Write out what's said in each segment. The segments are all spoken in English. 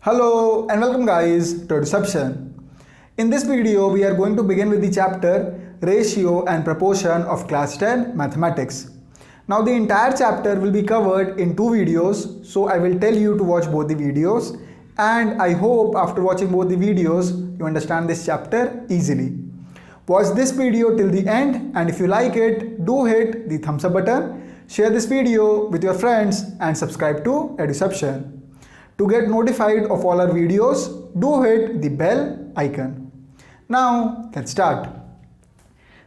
Hello and welcome guys to EduCeption. In this video we are going to begin with the chapter Ratio and Proportion of Class 10 Mathematics. Now the entire chapter will be covered in two videos, so I will tell you to watch both the videos, and I hope after watching both the videos you understand this chapter easily. Watch this video till the end, and if you like it, do hit the thumbs up button, share this video with your friends and subscribe to EduCeption. To get notified of all our videos, do hit the bell icon. Now let's start.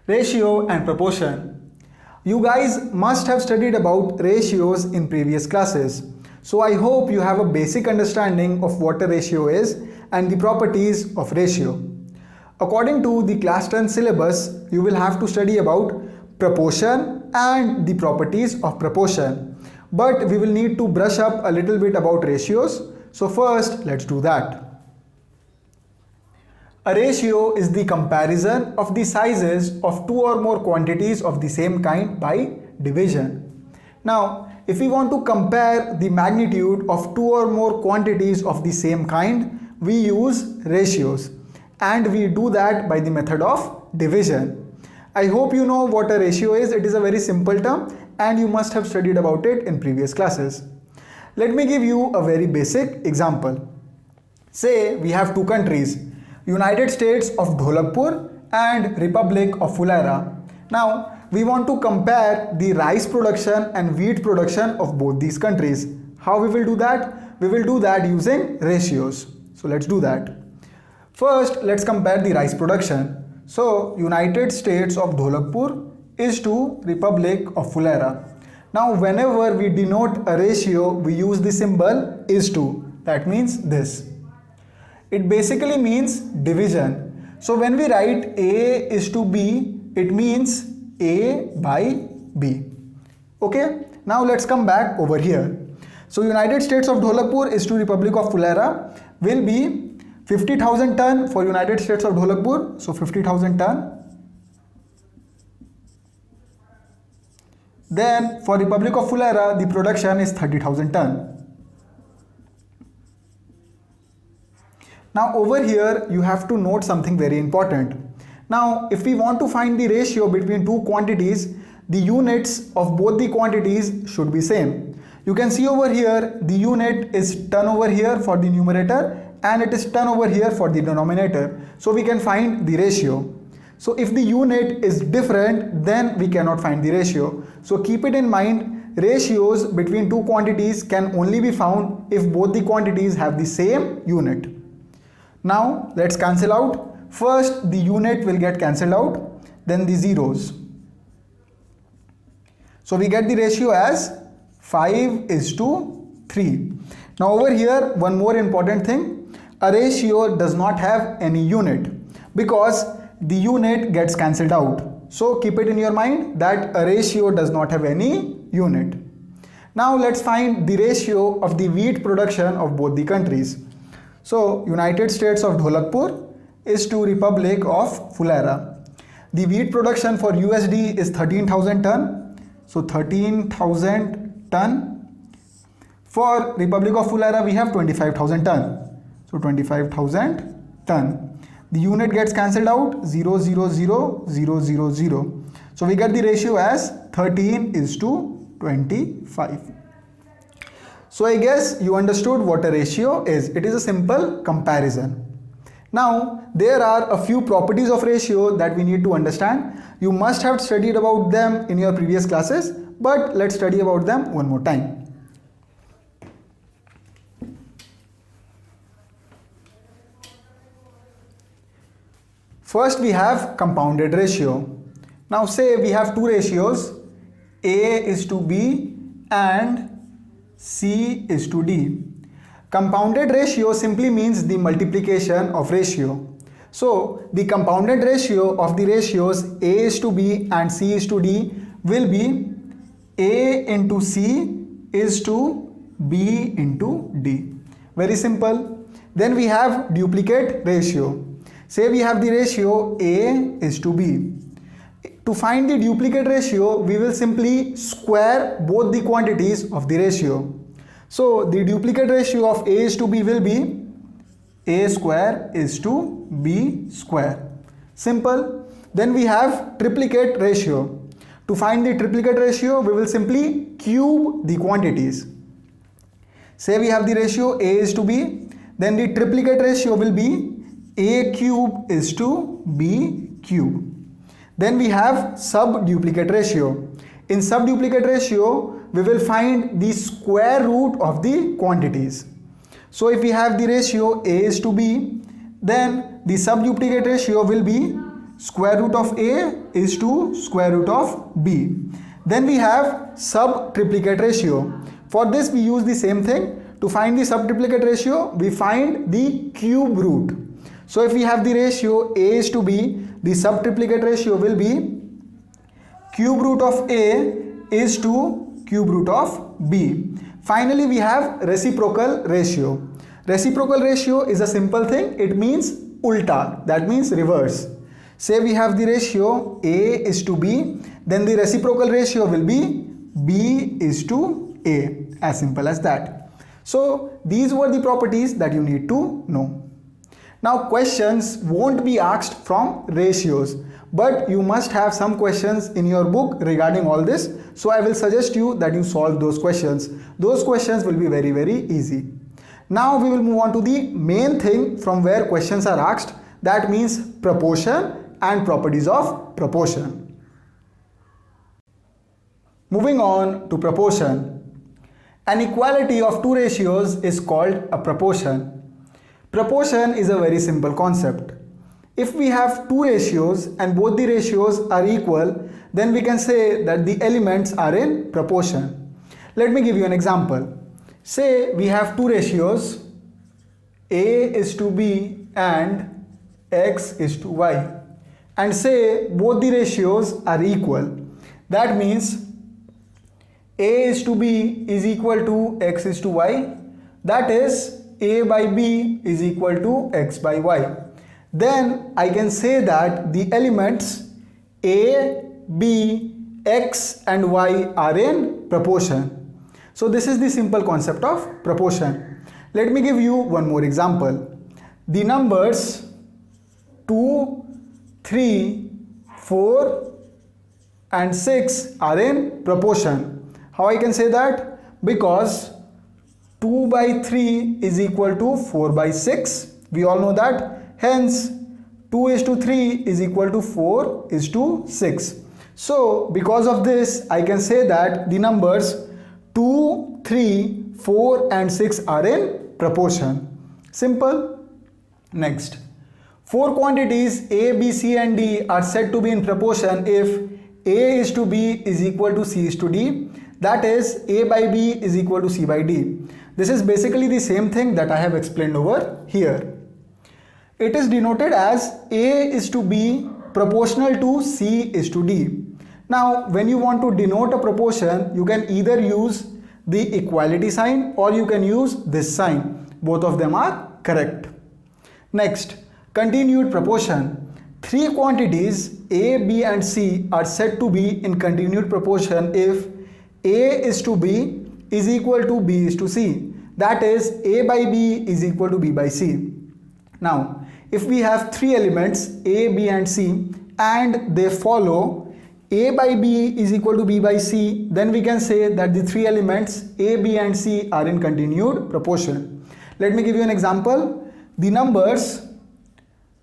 Ratio and proportion. You guys must have studied about ratios in previous classes. So I hope you have a basic understanding of what a ratio is and the properties of ratio. According to the class 10 syllabus, you will have to study about proportion and the properties of proportion. But we will need to brush up a little bit about ratios. So first, let's do that. A ratio is the comparison of the sizes of two or more quantities of the same kind by division. Now, if we want to compare the magnitude of two or more quantities of the same kind, we use ratios. And we do that by the method of division. I hope you know what a ratio is. It is a very simple term and you must have studied about it in previous classes. Let me give you a very basic example. Say we have two countries, United States of Dholakpur and Republic of Fulera. Now we want to compare the rice production and wheat production of both these countries. How we will do that? We will do that using ratios. So let's do that. First, let's compare the rice production. So United States of Dholakpur is to Republic of Fulera. Now whenever we denote a ratio, we use the symbol is to. That means this. It basically means division. So when we write A is to B, it means A by B. Okay, now let's come back over here. So United States of Dholakpur is to Republic of Fulera will be 50,000 ton for United States of Dholakpur. So 50,000 ton. Then for Republic of Fulera, the production is 30,000 ton. Now over here, you have to note something very important. Now, if we want to find the ratio between two quantities, the units of both the quantities should be same. You can see over here, the unit is ton over here for the numerator and it is ton over here for the denominator. So we can find the ratio. So if the unit is different, then we cannot find the ratio. So keep it in mind, ratios between two quantities can only be found if both the quantities have the same unit. Now let's cancel out. First the unit will get cancelled out, then the zeros. So we get the ratio as 5:3. Now over here, one more important thing, a ratio does not have any unit because the unit gets cancelled out. So keep it in your mind that a ratio does not have any unit. Now let's find the ratio of the wheat production of both the countries. So United States of Dholakpur is to Republic of Fulera. The wheat production for USD is 13,000 ton. So 13,000 ton. For Republic of Fulera we have 25,000 ton. So 25,000 ton. The unit gets cancelled out, 0, 0, 0, 0, 0, 0. So we get the ratio as 13:25. So I guess you understood what a ratio is. It is a simple comparison. Now there are a few properties of ratio that we need to understand. You must have studied about them in your previous classes, but let's study about them one more time. First we have compounded ratio. Now say we have two ratios, A is to B and C is to D. Compounded ratio simply means the multiplication of ratio. So the compounded ratio of the ratios A is to B and C is to D will be A into C is to B into D. Very simple. Then we have duplicate ratio. Say we have the ratio A is to B. To find the duplicate ratio, we will simply square both the quantities of the ratio. So the duplicate ratio of A is to B will be A square is to B square. Simple. Then we have triplicate ratio. To find the triplicate ratio, we will simply cube the quantities. Say we have the ratio A is to B, then the triplicate ratio will be A cube is to B cube. Then we have subduplicate ratio. In subduplicate ratio, we will find the square root of the quantities. So if we have the ratio A is to B, then the subduplicate ratio will be square root of A is to square root of B. Then we have subtriplicate ratio. For this we use the same thing. To find the subtriplicate ratio, we find the cube root. So if we have the ratio A is to B, the subtriplicate ratio will be cube root of A is to cube root of B. Finally, we have reciprocal ratio. Reciprocal ratio is a simple thing. It means ulta, that means reverse. Say we have the ratio A is to B, then the reciprocal ratio will be B is to A, as simple as that. So these were the properties that you need to know. Now questions won't be asked from ratios, but you must have some questions in your book regarding all this. So I will suggest you that you solve those questions. Those questions will be very, very easy. Now we will move on to the main thing from where questions are asked. That means proportion and properties of proportion. Moving on to proportion. An equality of two ratios is called a proportion. Proportion is a very simple concept. If we have two ratios and both the ratios are equal, then we can say that the elements are in proportion. Let me give you an example. Say we have two ratios, A is to B and X is to Y. And say both the ratios are equal. That means A is to B is equal to X is to Y. That is A by B is equal to X by Y. Then I can say that the elements A, B, X and Y are in proportion. So this is the simple concept of proportion. Let me give you one more example. The numbers 2, 3, 4 and 6 are in proportion. How I can say that? Because 2 by 3 is equal to 4 by 6. We all know that. Hence, 2 is to 3 is equal to 4 is to 6. So, because of this, I can say that the numbers 2, 3, 4 and 6 are in proportion. Simple. Next. 4 quantities A, B, C and D are said to be in proportion if A is to B is equal to C is to D. That is, A by B is equal to C by D. This is basically the same thing that I have explained over here. It is denoted as A is to B proportional to C is to D. Now, when you want to denote a proportion, you can either use the equality sign or you can use this sign. Both of them are correct. Next, continued proportion. 3 quantities A, B and C are said to be in continued proportion if A is to B is equal to B is to C. That is, A by B is equal to B by C. Now, if we have 3 elements A, B and C and they follow A by B is equal to B by C, then we can say that the 3 elements A, B and C are in continued proportion. Let me give you an example. The numbers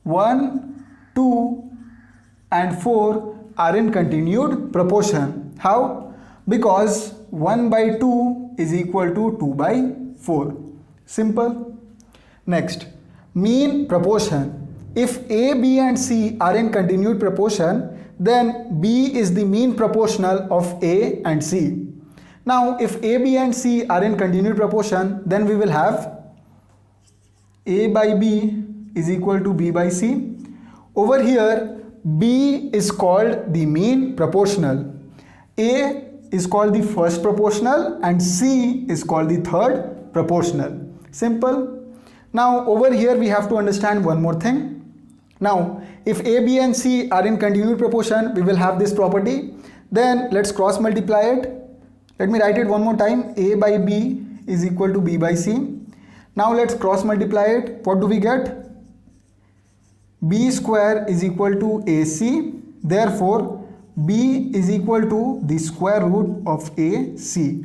1, 2 and 4 are in continued proportion. How? Because 1 by 2 is equal to 2 by 4. Simple. Next, mean proportion. If A, B and C are in continued proportion, then B is the mean proportional of A and C. Now, if A, B and C are in continued proportion, then we will have A by B is equal to B by C. Over here, B is called the mean proportional. A is called the first proportional and C is called the third proportional. Simple. Now over here we have to understand one more thing. Now if A, B and C are in continued proportion, we will have this property. Then let's cross multiply it. Let me write it one more time. A by B is equal to B by C. Now let's cross multiply it. What do we get? B square is equal to AC. Therefore, B is equal to the square root of AC.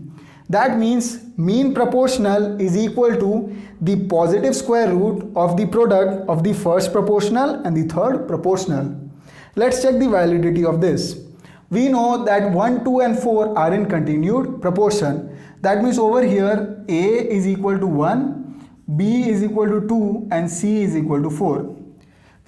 That means mean proportional is equal to the positive square root of the product of the first proportional and the third proportional. Let's check the validity of this. We know that 1, 2 and 4 are in continued proportion. That means over here A is equal to 1, B is equal to 2 and C is equal to 4.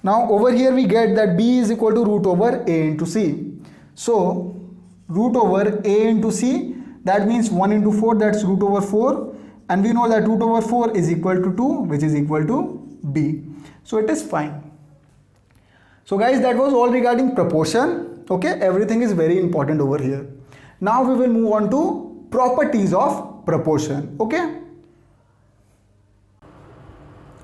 Now over here we get that B is equal to root over A into C. So root over A into C, that means 1 into 4, that's root over 4, and we know that root over 4 is equal to 2, which is equal to B. So it is fine. So guys, that was all regarding proportion. Okay, everything is very important over here. Now we will move on to properties of proportion. Okay,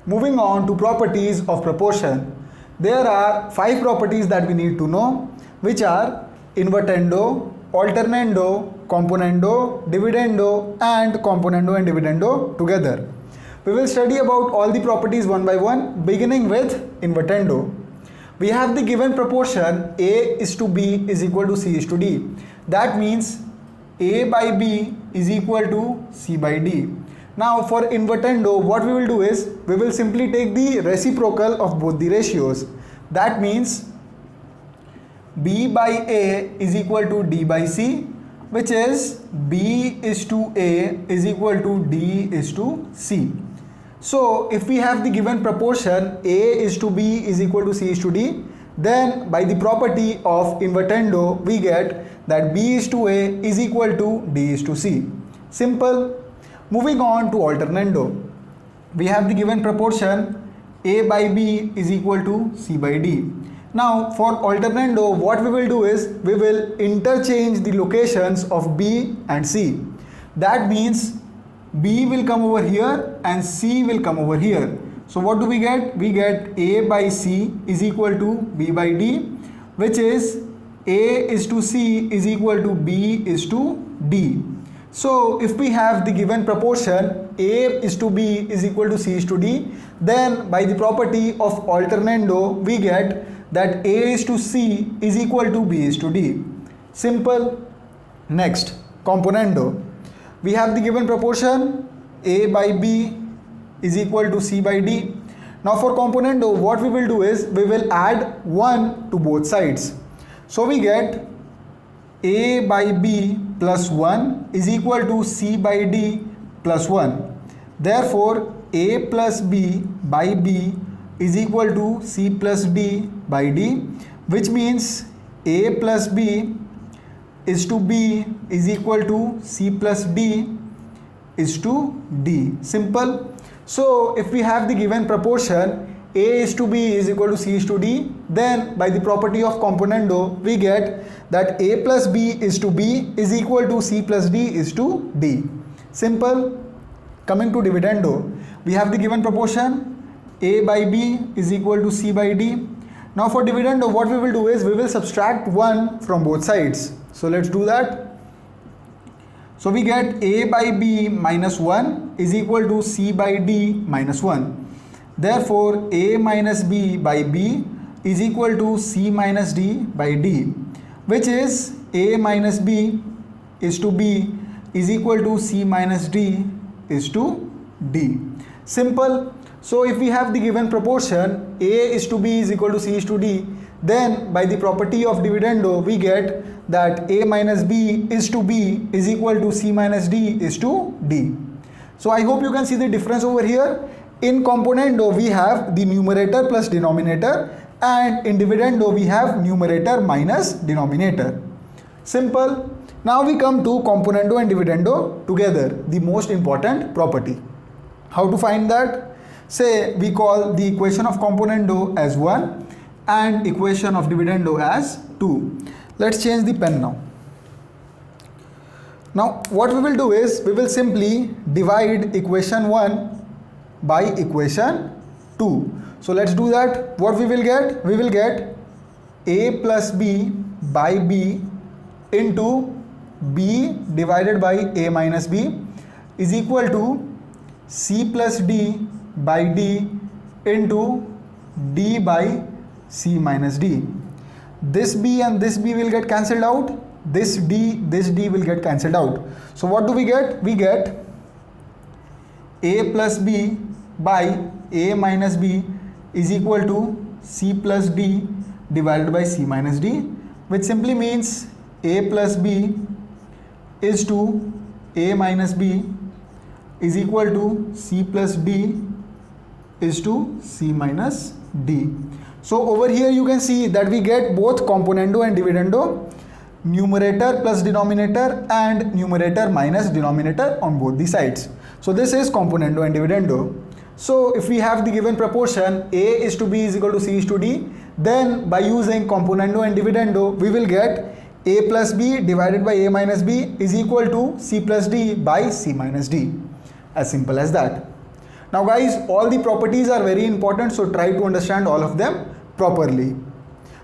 moving on to properties of proportion. There are 5 properties that we need to know, which are Invertendo, Alternendo, Componendo, Dividendo and Componendo and Dividendo together. We will study about all the properties one by one, beginning with Invertendo. We have the given proportion A is to B is equal to C is to D. That means A by B is equal to C by D. Now for Invertendo, what we will do is, we will simply take the reciprocal of both the ratios. That means B by A is equal to D by C, which is B is to A is equal to D is to C. So if we have the given proportion A is to B is equal to C is to D, then by the property of Invertendo we get that B is to A is equal to D is to C. Simple. Moving on to Alternendo. We have the given proportion A by B is equal to C by D. Now for Alternendo, what we will do is, we will interchange the locations of B and C. That means B will come over here and C will come over here. So what do we get? We get A by C is equal to B by D, which is A is to C is equal to B is to D. So if we have the given proportion A is to B is equal to C is to D, then by the property of Alternendo we get that A is to C is equal to B is to D. Simple. Next, Componendo. We have the given proportion A by B is equal to C by D. Now for Componendo, what we will do is, we will add 1 to both sides. So we get A by B plus 1 is equal to C by D plus 1. Therefore, A plus B by B is equal to C plus D by D, which means A plus B is to B is equal to C plus D is to D. Simple. So if we have the given proportion A is to B is equal to C is to D, then by the property of Componendo we get that A plus B is to B is equal to C plus D is to D. Simple. Coming to Dividendo, we have the given proportion A by B is equal to C by D. Now for Dividendo, what we will do is, we will subtract 1 from both sides. So let's do that. So we get A by B minus 1 is equal to C by D minus 1. Therefore, A minus B by B is equal to C minus D by D, which is A minus B is to B is equal to C minus D is to D. Simple. So if we have the given proportion A is to B is equal to C is to D, then by the property of Dividendo we get that A minus B is to B is equal to C minus D is to D. So I hope you can see the difference over here. In Componendo we have the numerator plus denominator, and in Dividendo we have numerator minus denominator. Simple. Now we come to Componendo and Dividendo together, the most important property. How to find that? Say we call the equation of Componendo as 1 and equation of Dividendo as 2. Let's change the pen now. Now what we will do is, we will simply divide equation 1 by equation 2. So let's do that. What we will get? We will get A plus B by B into B divided by A minus B is equal to C plus D by D into D by C minus D. This B and this B will get cancelled out. This D will get cancelled out. So what do we get? We get A plus B by A minus B is equal to C plus D divided by C minus D, which simply means A plus B is to A minus B is equal to C plus D is to C minus D. So over here you can see that we get both componendo and dividendo, numerator plus denominator and numerator minus denominator on both the sides. So this is componendo and dividendo. So if we have the given proportion A is to B is equal to C is to D, then by using componendo and dividendo we will get A plus B divided by A minus B is equal to C plus D by C minus D. As simple as that. Now guys, all the properties are very important, so try to understand all of them properly.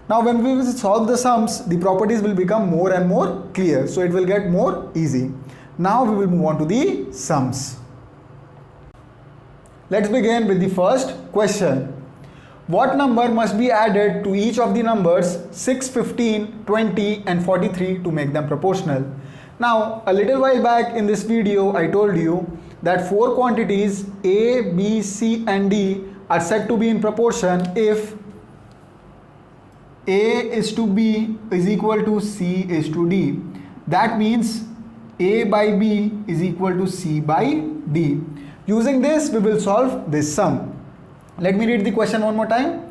Now when we will solve the sums, the properties will become more and more clear, so it will get more easy. Now we will move on to the sums. Let's begin with the first question. What number must be added to each of the numbers 6, 15, 20 and 43 to make them proportional? Now a little while back in this video I told you that four quantities A, B, C and D are said to be in proportion if A is to B is equal to C is to D. That means A by B is equal to C by D. Using this we will solve this sum. Let me read the question one more time.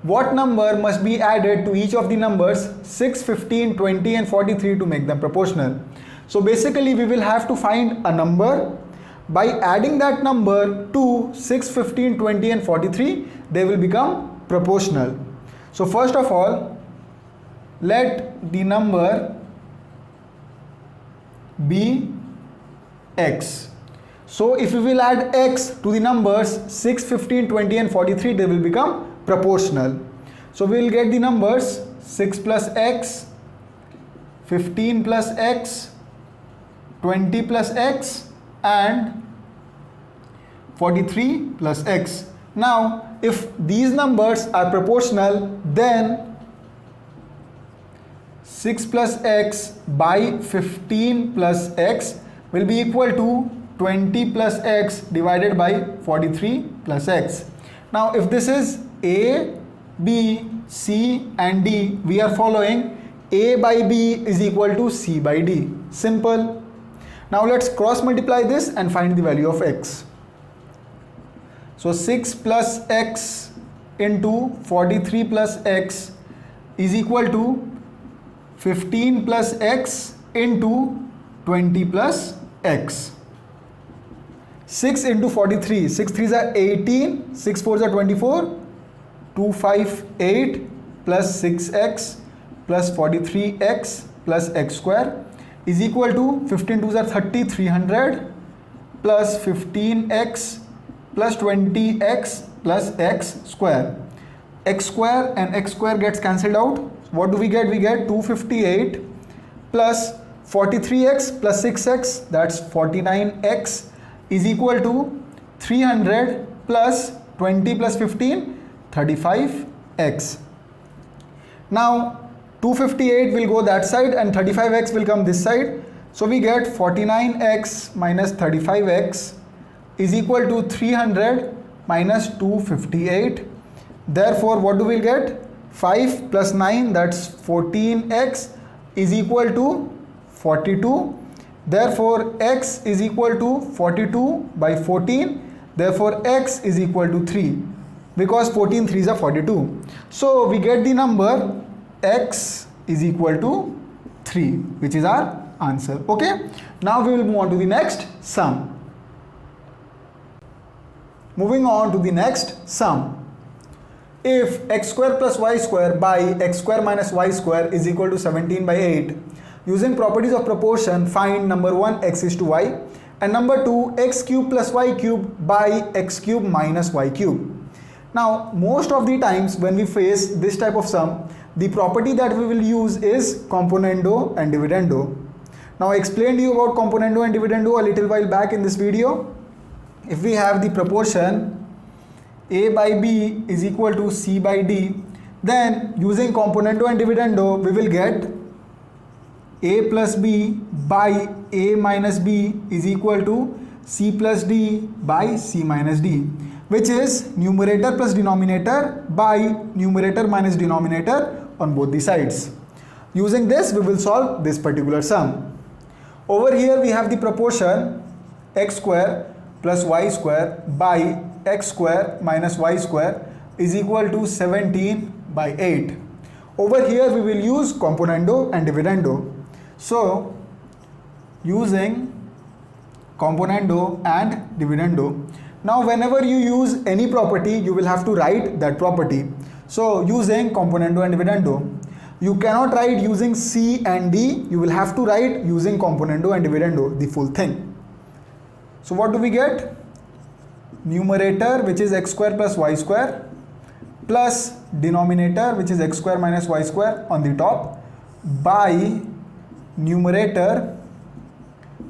What number must be added to each of the numbers 6, 15, 20 and 43 to make them proportional? So basically we will have to find a number. By adding that number to 6, 15, 20 and 43, they will become proportional. So first of all, let the number be x. So if we will add x to the numbers 6, 15, 20 and 43, they will become proportional. So we will get the numbers 6 plus x, 15 plus x, 20 plus x and 43 plus x. Now if these numbers are proportional, then 6 plus x by 15 plus x will be equal to 20 plus x divided by 43 plus x. Now if this is A, B, C and D, we are following A by B is equal to C by D. Simple. Now let's cross multiply this and find the value of x. So 6 plus x into 43 plus x is equal to 15 plus x into 20 plus x. 6 into 43, 6 3s are 18, 6 4s are 24, 2 5 8 plus 6x plus 43x plus x square is equal to 15 2s are 30, 300 plus 15x plus 20x plus x square. X square and x square gets cancelled out. What do we get? We get 258 plus 43x plus 6x, that's 49x is equal to 300 plus 20 plus 15, 35x. Now 258 will go that side and 35x will come this side. So we get 49x minus 35x is equal to 300 minus 258. Therefore what do we get? 5 plus 9, that's 14x is equal to 42. Therefore x is equal to 42 by 14. Therefore x is equal to 3 because 14 3s are 42. So we get the number x is equal to 3, which is our answer. Okay, now we will move on to the next sum. Moving on to the next sum. If x square plus y square by x square minus y square is equal to 17 by 8, using properties of proportion, find number 1 x is to y and number 2 x cube plus y cube by x cube minus y cube. Now most of the times when we face this type of sum, the property that we will use is componendo and dividendo. Now I explained to you about componendo and dividendo a little while back in this video. if we have the proportion A by B is equal to C by D, then using componendo and dividendo we will get A plus B by A minus B is equal to C plus D by C minus D, which is numerator plus denominator by numerator minus denominator on both the sides. Using this we will solve this particular sum. Over here we have the proportion x square plus y square by x square minus y square is equal to 17 by 8. Over here we will use componendo and dividendo. So using componendo and dividendo. Now whenever you use any property you will have to write that property. So using componendo and dividendo. You cannot write using C and D, you will have to write using componendo and dividendo, the full thing. So what do we get? Numerator, which is x square plus y square, plus denominator, which is x square minus y square on the top, by numerator,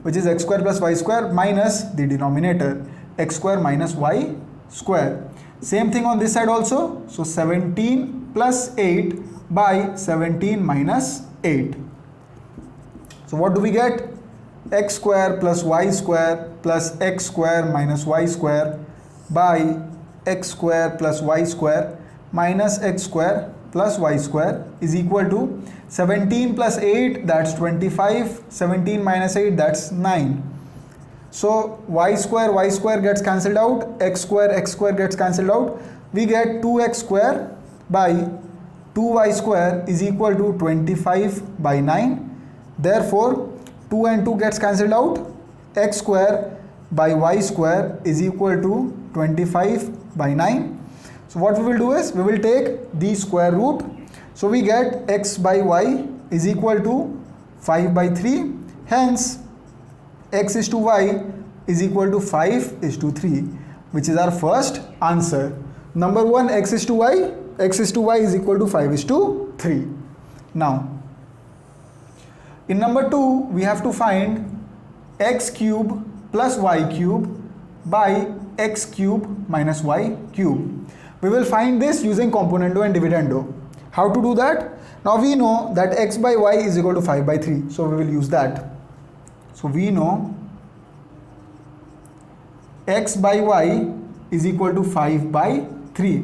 which is x square plus y square, minus the denominator, x square minus y square. Same thing on this side also. So 17 plus 8 by 17 minus 8. So what do we get? X square plus y square plus x square minus y square by x square plus y square minus x square plus y square is equal to 17 plus 8, that's 25, 17 minus 8, that's 9. So y square gets cancelled out, x square gets cancelled out. We get 2x square by 2y square is equal to 25 by 9. Therefore 2 and 2 gets cancelled out. X square by y square is equal to 25 by 9. So what we will do is we will take the square root. So we get x by y is equal to 5 by 3. Hence x is to y is equal to 5 is to 3, which is our first answer. Number 1, x is to y is equal to 5 is to 3. Now in number 2 we have to find x cube plus y cube by x cube minus y cube. We will find this using componendo and dividendo. How to do that? Now we know that x by y is equal to 5 by 3, so we will use that. So we know x by y is equal to 5 by 3.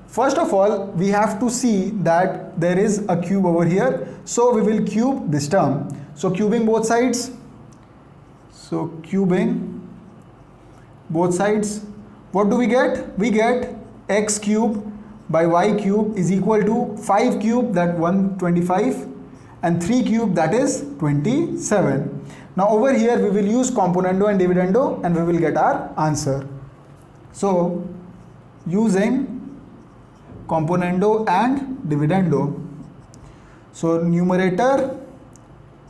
First of all, we have to see that there is a cube over here, so we will cube this term. So cubing both sides. So cubing both sides. What do we get? We get x cube by y cube is equal to 5 cube, that 125, and 3 cube, that is 27. Now over here we will use componendo and dividendo and we will get our answer. So using componendo and dividendo, so numerator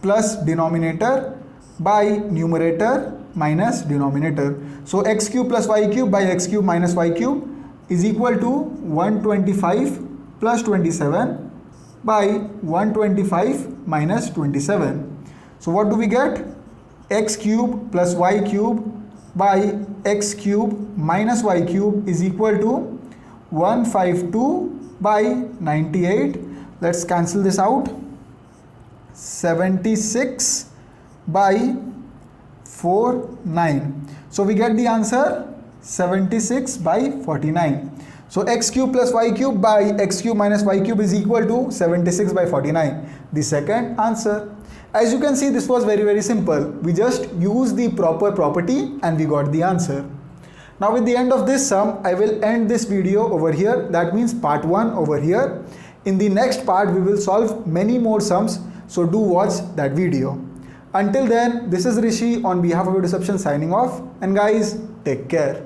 plus denominator by numerator minus denominator. So x cube plus y cube by x cube minus y cube is equal to 125 plus 27 by 125 minus 27. So what do we get? X cube plus y cube by x cube minus y cube is equal to 152 by 98. Let's cancel this out. 76 by 49. So we get the answer 76 by 49. So x cube plus y cube by x cube minus y cube is equal to 76 by 49. The second answer. As you can see, this was very simple. We just used the proper property and we got the answer. Now with the end of this sum, I will end this video over here. That means part 1 over here. In the next part, we will solve many more sums. So do watch that video. Until then, this is Rishi on behalf of EduCeption signing off. And guys, take care.